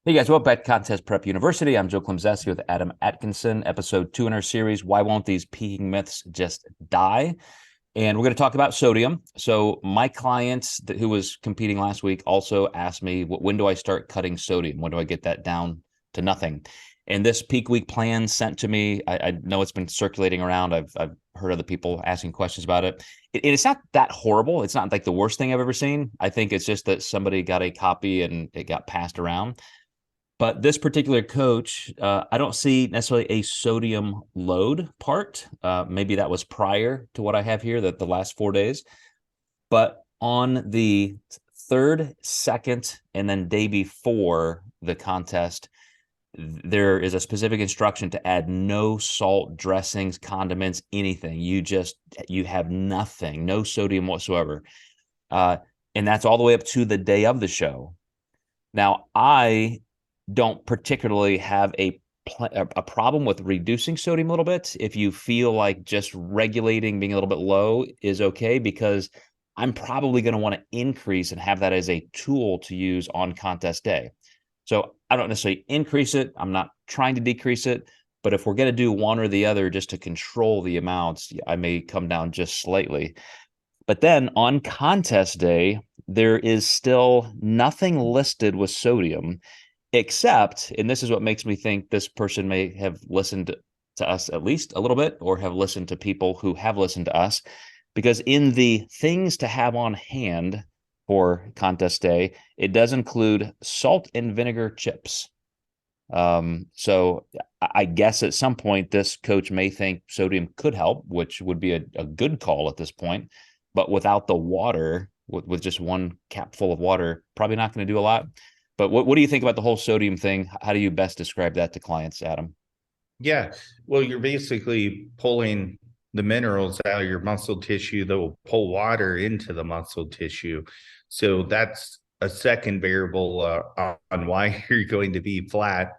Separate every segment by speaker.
Speaker 1: Hey guys, welcome back to Contest Prep University. I'm Joe Klemczewski with Adam Atkinson, episode 2 in our series, Why Won't These Peaking Myths Just Die? And we're going to talk about sodium. So my client who was competing last week also asked me, when do I start cutting sodium? When do I get that down to nothing? And this peak week plan sent to me, I know it's been circulating around. I've heard other people asking questions about it. It's not that horrible. It's not like the worst thing I've ever seen. I think it's just that somebody got a copy and it got passed around. But this particular coach, I don't see necessarily a sodium load part. Maybe that was prior to what I have here, the last 4 days. But on the third, second, and then day before the contest, there is a specific instruction to add no salt, dressings, condiments, anything. You have nothing, no sodium whatsoever. And that's all the way up to the day of the show. Now, I don't particularly have a problem with reducing sodium a little bit if you feel like just regulating, being a little bit low is okay, because I'm probably going to want to increase and have that as a tool to use on contest day. So I don't necessarily increase it. I'm not trying to decrease it. But if we're going to do one or the other just to control the amounts, I may come down just slightly. But then on contest day, there is still nothing listed with sodium, except, and this is what makes me think this person may have listened to us at least a little bit, or have listened to people who have listened to us, because in the things to have on hand for contest day, it does include salt and vinegar chips. So I guess at some point this coach may think sodium could help, which would be a good call at this point. But without the water, with just one cap full of water, probably not going to do a lot. But what do you think about the whole sodium thing? How do you best describe that to clients, Adam?
Speaker 2: Yeah, well, you're basically pulling the minerals out of your muscle tissue that will pull water into the muscle tissue. So that's a second variable on why you're going to be flat.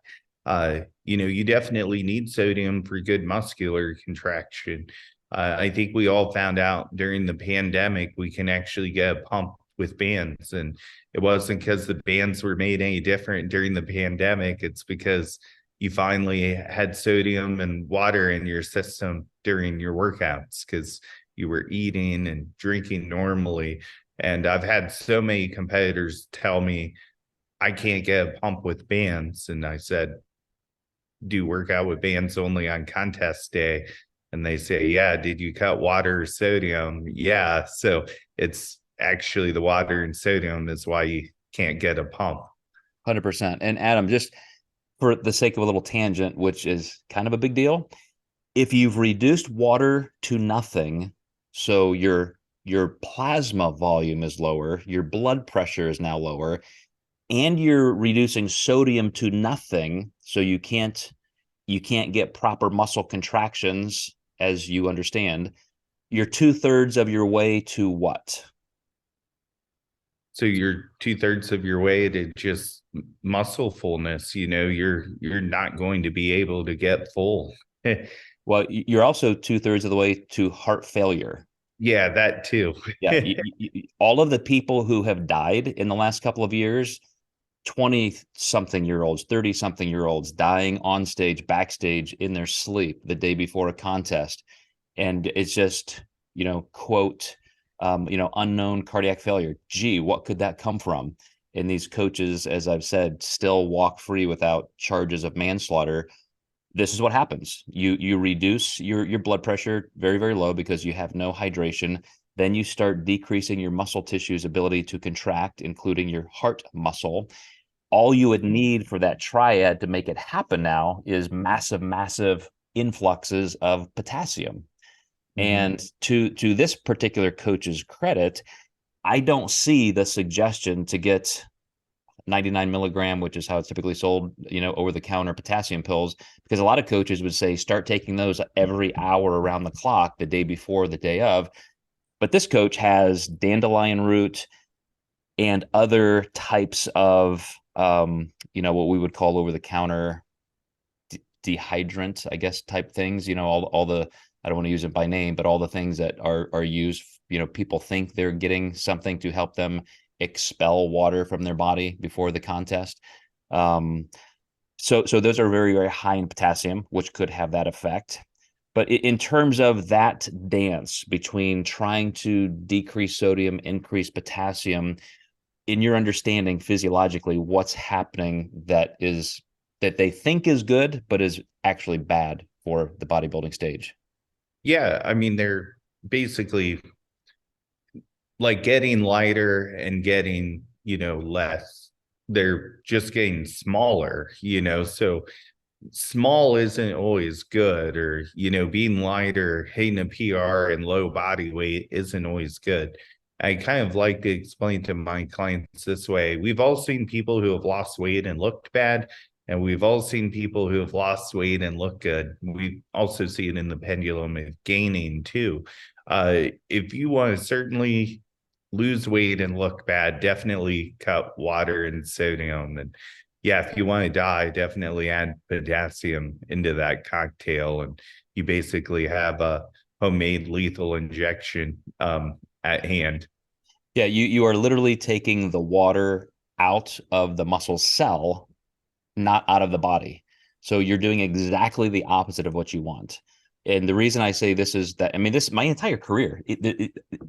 Speaker 2: You definitely need sodium for good muscular contraction. I think we all found out during the pandemic we can actually get a pump with bands, and it wasn't because the bands were made any different during the pandemic. It's because you finally had sodium and water in your system during your workouts because you were eating and drinking normally. And I've had so many competitors tell me I can't get a pump with bands, and I said, do workout with bands only on contest day? And they say, yeah, did you cut water or sodium? Yeah. So it's actually the water and sodium is why you can't get a pump.
Speaker 1: 100%. And Adam, just for the sake of a little tangent, which is kind of a big deal, if you've reduced water to nothing, so your plasma volume is lower, your blood pressure is now lower, and you're reducing sodium to nothing, so you can't get proper muscle contractions, as you understand, you're 2/3 of your way to what?
Speaker 2: So you're 2/3 of your way to just muscle fullness. You're not going to be able to get full.
Speaker 1: Well, you're also 2/3 of the way to heart failure.
Speaker 2: Yeah, that too.
Speaker 1: Yeah, all of the people who have died in the last couple of years, 20-something-year-olds, 30-something-year-olds dying on stage, backstage, in their sleep the day before a contest. And it's just, quote, unknown cardiac failure. Gee, what could that come from? And these coaches, as I've said, still walk free without charges of manslaughter. This is what happens. You reduce your blood pressure very, very low because you have no hydration. Then you start decreasing your muscle tissue's ability to contract, including your heart muscle. All you would need for that triad to make it happen now is massive, massive influxes of potassium. And to this particular coach's credit, I don't see the suggestion to get 99 milligram, which is how it's typically sold, over the counter potassium pills, because a lot of coaches would say start taking those every hour around the clock, the day before, the day of. But this coach has dandelion root and other types of, what we would call over the counter dehydrant, I guess, type things, all the, I don't want to use it by name, but all the things that are used, people think they're getting something to help them expel water from their body before the contest. So those are very, very high in potassium, which could have that effect. But in terms of that dance between trying to decrease sodium, increase potassium, in your understanding physiologically, what's happening that they think is good, but is actually bad for the bodybuilding stage?
Speaker 2: Yeah, I mean, they're basically like getting lighter and getting, less. They're just getting smaller, so small isn't always good, or being lighter, hitting a PR and low body weight isn't always good. I kind of like to explain to my clients this way: we've all seen people who have lost weight and looked bad, and we've all seen people who have lost weight and look good. We also see it in the pendulum of gaining too. If you want to certainly lose weight and look bad, definitely cut water and sodium. And yeah, if you want to die, definitely add potassium into that cocktail. And you basically have a homemade lethal injection at hand.
Speaker 1: Yeah, you are literally taking the water out of the muscle cell, not out of the body. So you're doing exactly the opposite of what you want. And the reason I say this is that, I mean, this my entire career,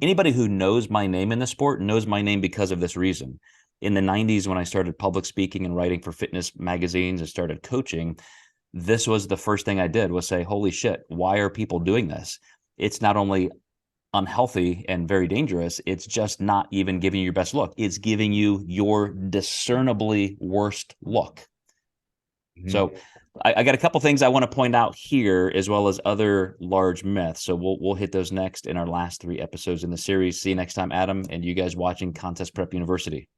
Speaker 1: anybody who knows my name in the sport knows my name because of this reason. In the 90s, when I started public speaking and writing for fitness magazines and started coaching, this was the first thing I did, was say, holy shit, why are people doing this? It's not only unhealthy and very dangerous, it's just not even giving you your best look. It's giving you your discernibly worst look.
Speaker 2: Mhm.
Speaker 1: So I got a couple things I want to point out here, as well as other large myths. So we'll hit those next in our last 3 episodes in the series. See you next time, Adam, and you guys watching Contest Prep University.